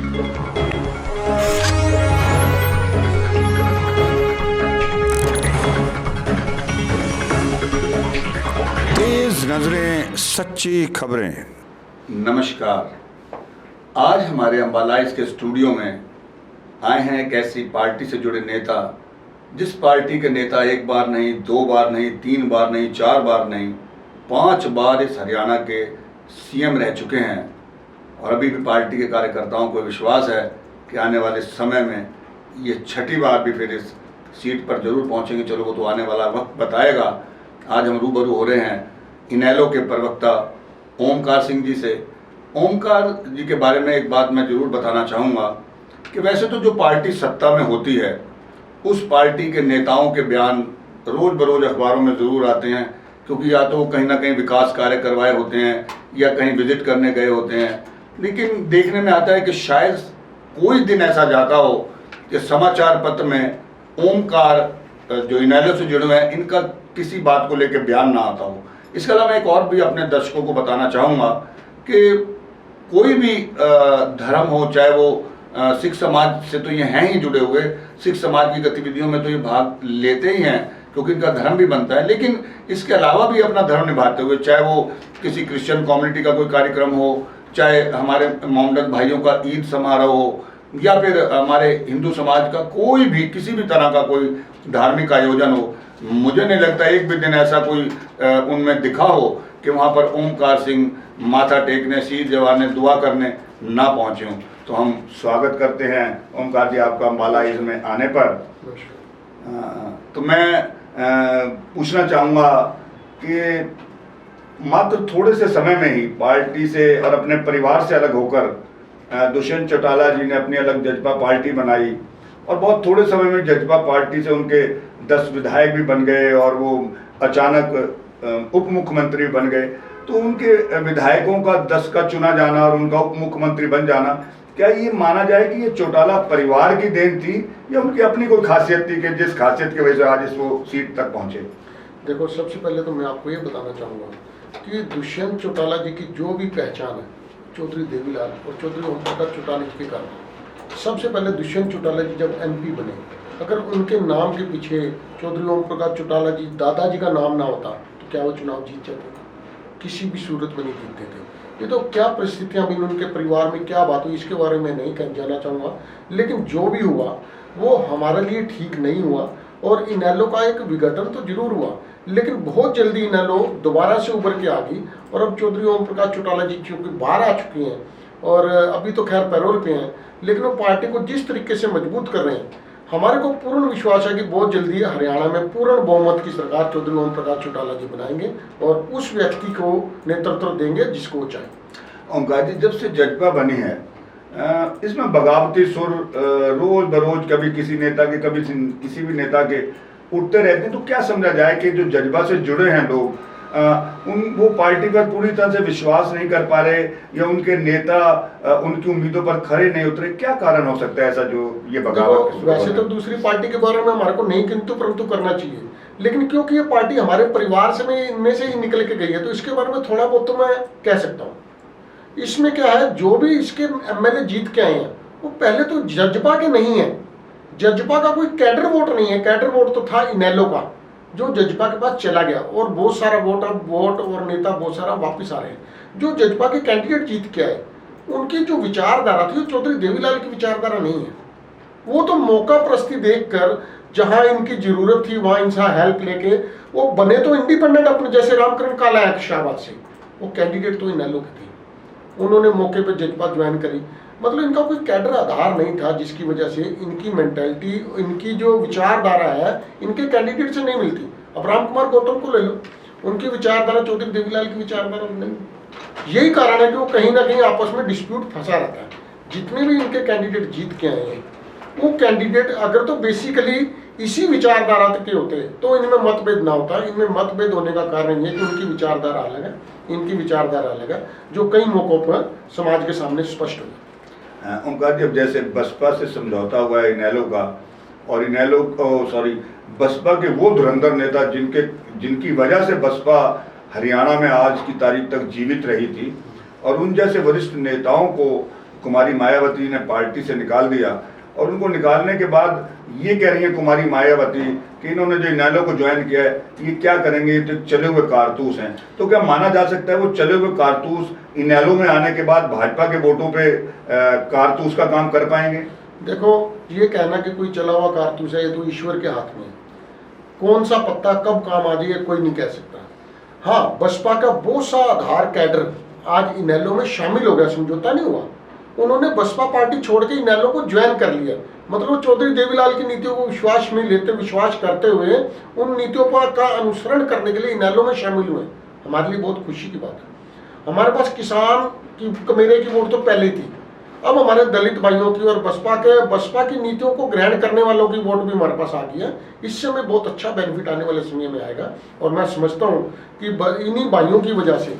तेज नजरें, सच्ची खबरें। नमस्कार। आज हमारे अम्बालाइज के स्टूडियो में आए हैं एक ऐसी पार्टी से जुड़े नेता, जिस पार्टी के नेता एक बार नहीं, दो बार नहीं, तीन बार नहीं, चार बार नहीं, 5 बार इस हरियाणा के सीएम रह चुके हैं। और अभी भी पार्टी के कार्यकर्ताओं को विश्वास है कि आने वाले समय में ये 6ठी बार भी फिर इस सीट पर जरूर पहुंचेंगे। चलो वो तो आने वाला वक्त बताएगा। आज हम रूबरू हो रहे हैं इनेलो के प्रवक्ता ओमकार सिंह जी से। ओमकार जी के बारे में एक बात मैं जरूर बताना चाहूँगा कि वैसे तो जो पार्टी सत्ता में होती है, उस पार्टी के नेताओं के बयान रोज़ बरोज़ अखबारों में ज़रूर आते हैं, क्योंकि या तो वो कहीं ना कहीं विकास कार्य करवाए होते हैं या कहीं विजिट करने गए होते हैं। लेकिन देखने में आता है कि शायद कोई दिन ऐसा जाता हो कि समाचार पत्र में ओमकार जो इनेलो से जुड़े हुए हैं, इनका किसी बात को लेकर बयान ना आता हो। इसके अलावा एक और भी अपने दर्शकों को बताना चाहूँगा कि कोई भी धर्म हो, चाहे वो सिख समाज से तो ये हैं ही जुड़े हुए, सिख समाज की गतिविधियों में तो ये भाग लेते ही हैं क्योंकि इनका धर्म भी बनता है। लेकिन इसके अलावा भी अपना धर्म निभाते हुए, चाहे वो किसी क्रिश्चियन कम्युनिटी का कोई कार्यक्रम हो, चाहे हमारे मोहम्मदन भाइयों का ईद समारोह हो, या फिर हमारे हिंदू समाज का कोई भी किसी भी तरह का कोई धार्मिक आयोजन हो, मुझे नहीं लगता एक भी दिन ऐसा कोई उनमें दिखा हो कि वहाँ पर ओमकार सिंह माथा टेकने, शीर जवाने, दुआ करने ना पहुँचे हों। तो हम स्वागत करते हैं ओमकार जी आपका अम्बालाइज में आने पर। तो मैं पूछना चाहूँगा कि मात्र थोड़े से समय में ही पार्टी से और अपने परिवार से अलग होकर दुष्यंत चौटाला जी ने अपनी अलग जजपा पार्टी बनाई और बहुत थोड़े समय में जजपा पार्टी से उनके 10 विधायक भी बन गए और वो अचानक उप मुख्यमंत्री बन गए। तो उनके विधायकों का 10 का चुना जाना और उनका उप मुख्यमंत्री बन जाना, क्या ये माना जाए कि ये चौटाला परिवार की देन थी या उनकी अपनी कोई खासियत थी कि जिस खासियत की वजह से आज इस वो सीट तक पहुंचे? देखो, सबसे पहले तो मैं आपको ये बताना चाहूँगा कि दुष्यंत चौटाला जी की जो भी पहचान है चौधरी देवीलाल और चौधरी ओमप्रकाश चौटाला जी के कारण। सबसे पहले दुष्यंत चौटाला जी जब MP बने, अगर उनके नाम के पीछे चौधरी ओमप्रकाश चौटाला जी दादाजी का नाम ना होता तो क्या वो चुनाव जीत जाते? किसी भी सूरत में नहीं जीतते थे। ये तो क्या परिस्थितियां भी उनके परिवार में क्या बात हुई इसके बारे में नहीं जाना चाहूँगा, लेकिन जो भी हुआ वो हमारे लिए ठीक नहीं हुआ। और इनेलो का एक विघटन तो जरूर हुआ, लेकिन बहुत जल्दी इनेलो दोबारा से उभर के आ गई। और अब चौधरी ओमप्रकाश चौटाला जी चूँकि बाहर आ चुके हैं और अभी तो खैर पैरोल पे हैं, लेकिन वो पार्टी को जिस तरीके से मजबूत कर रहे हैं, हमारे को पूर्ण विश्वास है कि बहुत जल्दी हरियाणा में पूर्ण बहुमत की सरकार चौधरी ओमप्रकाश चौटाला जी बनाएंगे और उस व्यक्ति को नेतृत्व देंगे जिसको वो चाहे। ओमकार जी, जब से जजपा बनी है इसमें बगावती सुर रोज बरोज कभी किसी नेता के कभी किसी भी नेता के उठते रहते हैं। तो क्या समझा जाए कि जो जजपा से जुड़े हैं लोग वो पार्टी पर पूरी तरह से विश्वास नहीं कर पा रहे या उनके नेता उनकी उम्मीदों पर खरे नहीं उतरे? क्या कारण हो सकता है ऐसा जो ये बगावत? वैसे तो दूसरी पार्टी के बारे में हमारे को नहीं किंतु परंतु करना चाहिए, लेकिन क्योंकि ये पार्टी हमारे परिवार से में इनमें से ही निकल के गई है तो इसके बारे में थोड़ा बहुत तो मैं कह सकता हूँ। इसमें क्या है, जो भी इसके MLA जीत के आए हैं वो पहले तो जजपा के नहीं है। जजपा का कोई कैडर वोट नहीं है। कैडर वोट तो था इनेलो का जो जजपा के पास चला गया और बहुत सारा वोट और नेता बहुत सारा वापस आ रहे हैं। जो जजपा के कैंडिडेट जीत के आए उनकी जो विचारधारा थी वो चौधरी देवीलाल की विचारधारा नहीं है। वो तो मौका प्रस्ती देखकर जहां इनकी जरूरत थी वहां इनसे हेल्प लेके वो बने तो इंडिपेंडेंट अपने जैसे रामकरण काला है शाहबाद से, वो कैंडिडेट तो इनेलो के थे। उन्होंने मौके पर जजपा ज्वाइन करी, मतलब इनका कोई कैडर आधार नहीं था जिसकी वजह से इनकी मेंटालिटी, इनकी जो विचारधारा है इनके कैंडिडेट से नहीं मिलती। अब राम कुमार गौतम को ले लो, उनकी विचारधारा चौधरी देवीलाल की विचारधारा नहीं। यही कारण है कि वो कहीं ना कहीं आपस में डिस्प्यूट फंसा रहता है। जितने भी इनके कैंडिडेट जीत के आए हैं वो कैंडिडेट अगर तो बेसिकली इसी विचारधारा के होते तो इनमें मतभेद ना होता। इनमें मतभेद होने का कारण ये कि उनकी विचारधारा अलग है, इनकी विचारधारा अलग है, जो कई मौकों पर समाज के सामने स्पष्ट हुई। ओमकार जी, जैसे बसपा से समझौता हुआ है इनेलो का और बसपा के वो धुरंधर नेता जिनकी वजह से बसपा हरियाणा में आज की तारीख तक जीवित रही थी और उन जैसे वरिष्ठ नेताओं को कुमारी मायावती ने पार्टी से निकाल दिया, और उनको निकालने के बाद ये कह रही है कुमारी मायावती कि इन्होंने जो इनेलो को ज्वाइन किया है ये क्या करेंगे, ये तो चले हुए कारतूस हैं। तो क्या माना जा सकता है वो चले हुए कारतूस इनेलो में आने के बाद भाजपा के वोटों पे कारतूस का काम कर पाएंगे? देखो, ये कहना कि कोई चला हुआ कारतूस है, ये तो ईश्वर के हाथ में है। कौन सा पत्ता कब काम आ जाए कोई नहीं कह सकता। हाँ, बसपा का बहुत सा आधार कैडर आज इनेलो में शामिल हो गया, समझौता नहीं हुआ। उन्होंने बसपा पार्टी छोड़ के इनेलो को ज्वाइन कर लिया। मतलब चौधरी देवीलाल की नीतियों को विश्वास में लेते, विश्वास करते हुए उन नीतियों का अनुसरण करने के लिए इनेलो में शामिल हुए। हमारे लिए बहुत खुशी की बात है। हमारे पास किसान की कमेरे की वोट तो पहले ही थी, अब हमारे दलित भाइयों की और बसपा की नीतियों को ग्रहण करने वालों की वोट भी हमारे पास आ गई है। इससे हमें बहुत अच्छा बेनिफिट आने वाले समय में आएगा। और मैं समझता हूँ कि इन्हीं भाइयों की वजह से,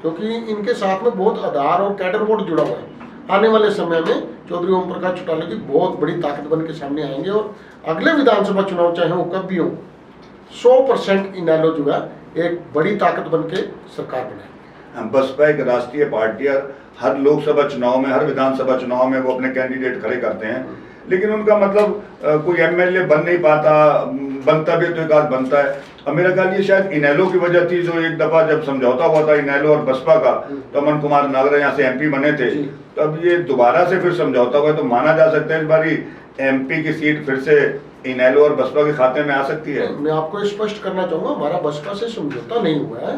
क्योंकि इनके साथ में बहुत आधार और कैडर वोट जुड़ा हुआ है, आने वाले समय में चौधरी ओम प्रकाश चौटाला की बहुत बड़ी ताकत बन के सामने आएंगे। और अगले विधानसभा चुनाव चाहे वो कब भी हो, 100% इनेलो जो है एक बड़ी ताकत बन के सरकार बनाए। बसपा एक राष्ट्रीय पार्टी है, हर लोकसभा चुनाव में, हर विधानसभा चुनाव में वो अपने कैंडिडेट खड़े करते हैं, लेकिन उनका मतलब कोई एमएलए बन नहीं पाता, बनता भी तो एक आध बनता है। अब मेरा ख्याल ये शायद इनेलो की वजह थी, जो एक दफा जब समझौता हुआ था इनेलो और बसपा का, तो अमन कुमार नागरा यहाँ से एमपी बने थे, तो अब ये दोबारा से फिर समझौता हुआ, तो माना जा सकता है इस बारी एमपी की सीट फिर से इनेलो और बसपा के खाते में आ सकती है। मैं आपको स्पष्ट करना चाहूंगा, हमारा बसपा से समझौता नहीं हुआ है।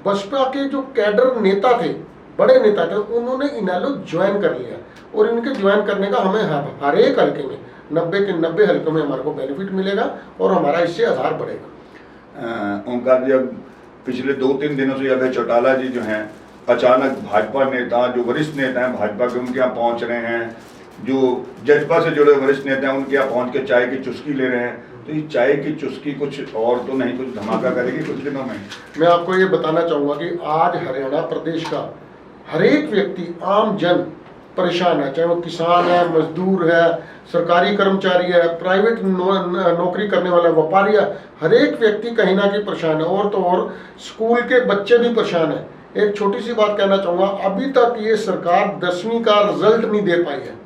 बसपा के जो कैडर नेता थे, बड़े नेता थे, उन्होंने इनेलो ज्वाइन कर लिया, और इनके ज्वाइन करने का हमें हर एक हल्के में 90 के 90 हल्कों में हमारे को बेनिफिट मिलेगा और हमारा इससे आधार बढ़ेगा। ओंकार जी, अब पिछले 2-3 दिनों से अभय चौटाला जी जो हैं, अचानक भाजपा नेता, जो वरिष्ठ नेता हैं भाजपा के, उनके यहाँ पहुँच रहे हैं, जो जजपा से जुड़े वरिष्ठ नेता हैं उनके यहाँ पहुँच के चाय की चुस्की ले रहे हैं। तो ये चाय की चुस्की कुछ और तो नहीं, कुछ धमाका करेगी कुछ दिनों में? मैं आपको ये बताना चाहूँगा कि आज हरियाणा प्रदेश का हर एक व्यक्ति, आम जन परेशान है, चाहे वो किसान है, मजदूर है, सरकारी कर्मचारी है, प्राइवेट नौकरी करने वाला व्यापारी है, हर एक व्यक्ति कहीं ना कहीं परेशान है। और तो और स्कूल के बच्चे भी परेशान है। एक छोटी सी बात कहना चाहूँगा, अभी तक ये सरकार 10वीं का रिजल्ट नहीं दे पाई है।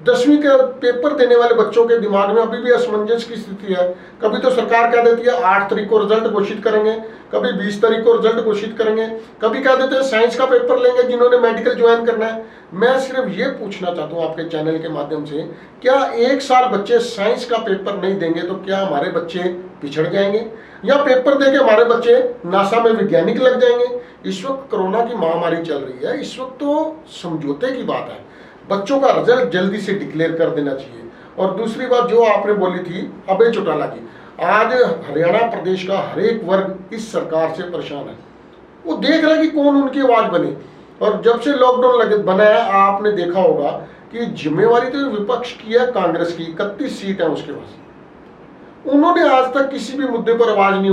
10वीं के पेपर देने वाले बच्चों के दिमाग में अभी भी असमंजस की स्थिति है। कभी तो सरकार कह देती है 8 तारीख को रिजल्ट घोषित करेंगे, कभी 20 तारीख को रिजल्ट घोषित करेंगे, कभी कह देते हैं साइंस का पेपर लेंगे जिन्होंने मेडिकल ज्वाइन करना है। मैं सिर्फ ये पूछना चाहता हूँ आपके चैनल के माध्यम से, क्या 1 साल बच्चे साइंस का पेपर नहीं देंगे तो क्या हमारे बच्चे पिछड़ जाएंगे, या पेपर देके हमारे बच्चे नासा में वैज्ञानिक लग जाएंगे? इस वक्त कोरोना की महामारी चल रही है, इस वक्त तो समझौते की बात है। बच्चों का रिजल्ट जल्दी से डिक्लेयर कर देना चाहिए। और दूसरी बात जो आपने बोली थी अभय चौटाला की, आज हरियाणा प्रदेश का हर एक वर्ग इस सरकार से परेशान है। वो देख रहा है कि कौन उनकी आवाज बने। और जब से लॉकडाउन बना है, आपने देखा होगा कि जिम्मेवारी तो विपक्ष की है, कांग्रेस की 31 सीट है उसके पास। उन्होंने आज तक किसी भी मुद्दे पर आवाज नहीं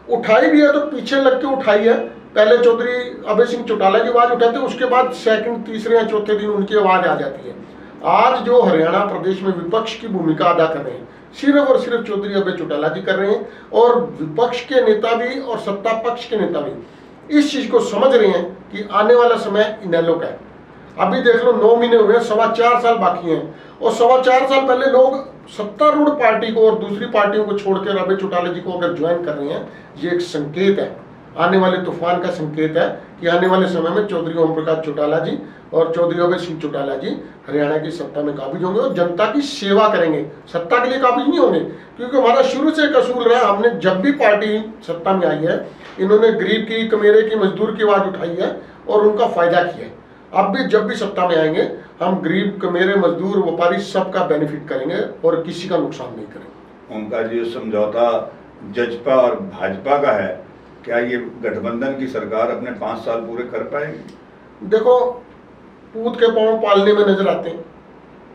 उठाई भी है तो पीछे लग के उठाई है। पहले चौधरी अभय सिंह चौटाला की आवाज उठाते, उसके बाद सेकंड, तीसरे या चौथे दिन उनकी आवाज आ जाती है। आज जो हरियाणा प्रदेश में विपक्ष की भूमिका अदा कर रहे हैं, सिर्फ और सिर्फ चौधरी अभय चौटाला जी कर रहे हैं। और विपक्ष के नेता भी और सत्ता पक्ष के नेता भी इस चीज को समझ रहे हैं कि आने वाला समय इनेलो का है। अभी देख लो 9 महीने हुए, 4.25 साल बाकी हैं, और 4.25 साल पहले लोग सत्तारूढ़ पार्टी को और दूसरी पार्टियों को छोड़कर अभय चौटाला जी को अगर ज्वाइन कर रहे हैं, ये एक संकेत है, आने वाले तूफान का संकेत है कि आने वाले समय में चौधरी ओम प्रकाश चौटाला जी और चौधरी अभय सिंह चौटाला जी हरियाणा की सत्ता में काबिज होंगे और जनता की सेवा करेंगे। सत्ता के लिए काबिज नहीं होंगे, क्योंकि हमारा शुरू से एक असूल रहा, हमने जब भी पार्टी सत्ता में आई है, इन्होंने गरीब की, कमेरे की, मजदूर की आवाज उठाई है और उनका फायदा किया है। अब भी जब भी सत्ता में आएंगे, हम गरीब, कमेरे, मजदूर, व्यापारी सबका बेनिफिट करेंगे और किसी का नुकसान नहीं करेंगे। ओंकार जी, समझौता जजपा और भाजपा का है, क्या ये गठबंधन की सरकार अपने 5 साल पूरे कर पाएगी? देखो, पूत के पांव पालने में नजर आते हैं,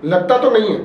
लगता तो नहीं है।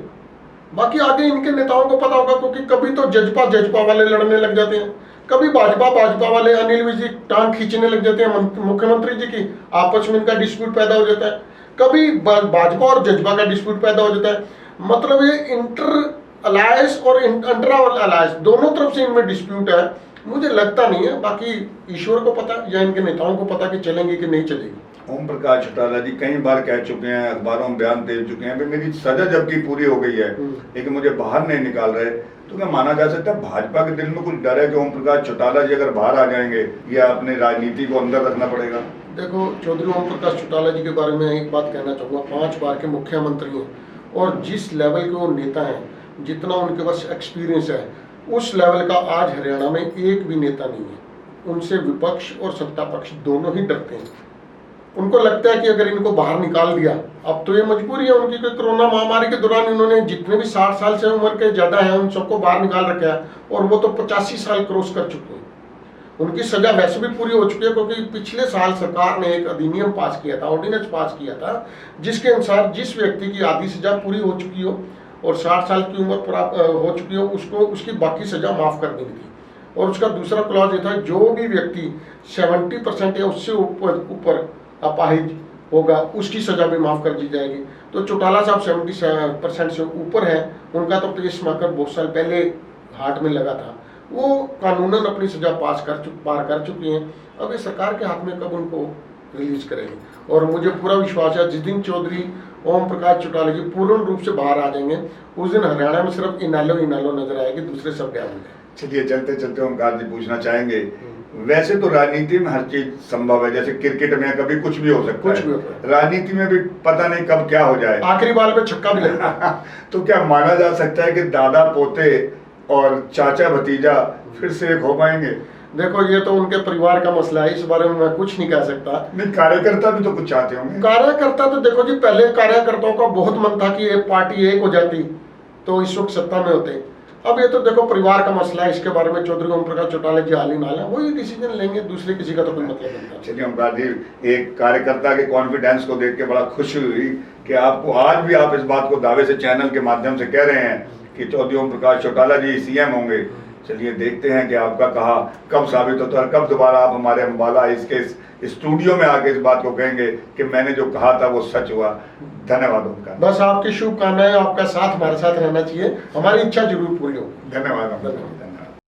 बाकी आगे इनके नेताओं को पता होगा, क्योंकि कभी तो जजपा वाले लड़ने लग जाते हैं, कभी भाजपा वाले अनिल विज जी टांग खींचने लग जाते हैं मुख्यमंत्री जी की, आपस में इनका डिस्प्यूट पैदा हो जाता है। कभी भाजपा और जजपा का डिस्प्यूट पैदा हो जाता है। मतलब ये इंटर अलायंस और इंट्रा अलायंस दोनों तरफ से इनमें डिस्प्यूट है। मुझे लगता नहीं है, बाकी ईश्वर को पता या इनके नेताओं को पता कि चलेंगे कि नहीं चलेगी। ओम प्रकाश चौटाला जी कई बार कह चुके हैं, अखबारों में बयान दे चुके हैं कि मेरी सजा जबकि पूरी हो गई है लेकिन मुझे बाहर नहीं निकाल रहे, तो क्या माना जा सकता है भाजपा के दिल में कुछ डर है कि ओम प्रकाश चौटाला जी अगर बाहर आ जाएंगे या अपनी राजनीति को अंदर रखना पड़ेगा? देखो, चौधरी ओम प्रकाश चौटाला जी के बारे में एक बात कहना चाहूँगा, 5 बार के मुख्यमंत्री हैं और जिस लेवल के वो नेता हैं, जितना उनके पास एक्सपीरियंस है, उस लेवल का आज हरियाणा में एक भी नेता नहीं है। उनसे विपक्ष और सत्ता पक्ष दोनों ही डरते हैं। उनको लगता है कि अगर इनको बाहर निकाल दिया, अब तो ये मजबूरी है उनकी कि कोरोना महामारी के दौरान इन्होंने जितने भी 60 साल से उम्र के ज़्यादा हैं उन सबको बाहर निकाल रखा है और वो तो 85 साल क्रॉस कर चुके हैं। उनकी सजा वैसे भी पूरी हो चुकी है क्योंकि पिछले साल सरकार ने एक अधिनियम पास किया था, ऑर्डिनेंस पास किया था, जिसके अनुसार जिस व्यक्ति की आधी सजा पूरी हो चुकी हो और 60 साल की उम्र प्राप्त हो चुकी हो, उसको उसकी बाकी सजा माफ़ कर देनी थी। और उसका दूसरा क्लॉज ये था, जो भी व्यक्ति 70% या उससे ऊपर अपाहिज होगा उसकी सजा भी माफ़ कर दी जाएगी। तो चौटाला साहब 70% से ऊपर है, उनका तो केस माकर बहुत साल पहले हार्ट में लगा था, वो कानूनन अपनी सजा पार कर चुकी हैं। अब ये सरकार के हाथ में कब उनको रिलीज करेंगे, और मुझे पूरा विश्वास है जिस दिन चौधरी ओम प्रकाश चौटाला जी पूर्ण रूप से बाहर आ जाएंगे, उस दिन हरियाणा में सिर्फ इनालो नजर आएगी, दूसरे सब गायब हो जाएंगे। चलिए चलते चलते ओमकार जी पूछना चाहेंगे, वैसे तो राजनीति में हर चीज संभव है, जैसे क्रिकेट में कभी कुछ भी हो सकता है, राजनीति में भी पता नहीं कब क्या हो जाए, आखिरी बाल पे छक्का भी लगता है। तो क्या माना जा सकता है कि दादा पोते और चाचा भतीजा फिर से एक हो पाएंगे? देखो, ये तो उनके परिवार का मसला है, इस बारे में मैं कुछ नहीं कह सकता। नहीं, कार्यकर्ता भी तो कुछ चाहते होंगे। कार्यकर्ता तो देखो जी, पहले कार्यकर्ताओं का बहुत मन था कि ये पार्टी एक हो जाती तो इस वक्त सत्ता में होते। अब ये तो देखो परिवार का मसला है, इसके बारे में चौधरी ओम प्रकाश चौटाला जी हाल ही नाल है, वही डिसीजन लेंगे, दूसरे किसी का तो कोई मतलब नहीं। चलिए ओमकार जी, एक कार्यकर्ता के कॉन्फिडेंस को देख के बड़ा खुश हुई कि आपको आज भी आप इस बात को दावे से चैनल के माध्यम से कह रहे हैं कि चौधरी ओम प्रकाश चौटाला जी सीएम होंगे। चलिए देखते हैं कि आपका कहा कब साबित होता है, कब दोबारा आप हमारे अम्बाला इसके स्टूडियो में आके इस बात को कहेंगे कि मैंने जो कहा था वो सच हुआ। धन्यवाद ओमकार। बस आपकी शुभकामनाएं, आपका साथ हमारे साथ रहना चाहिए, हमारी इच्छा जरूर पूरी होगी। धन्यवाद।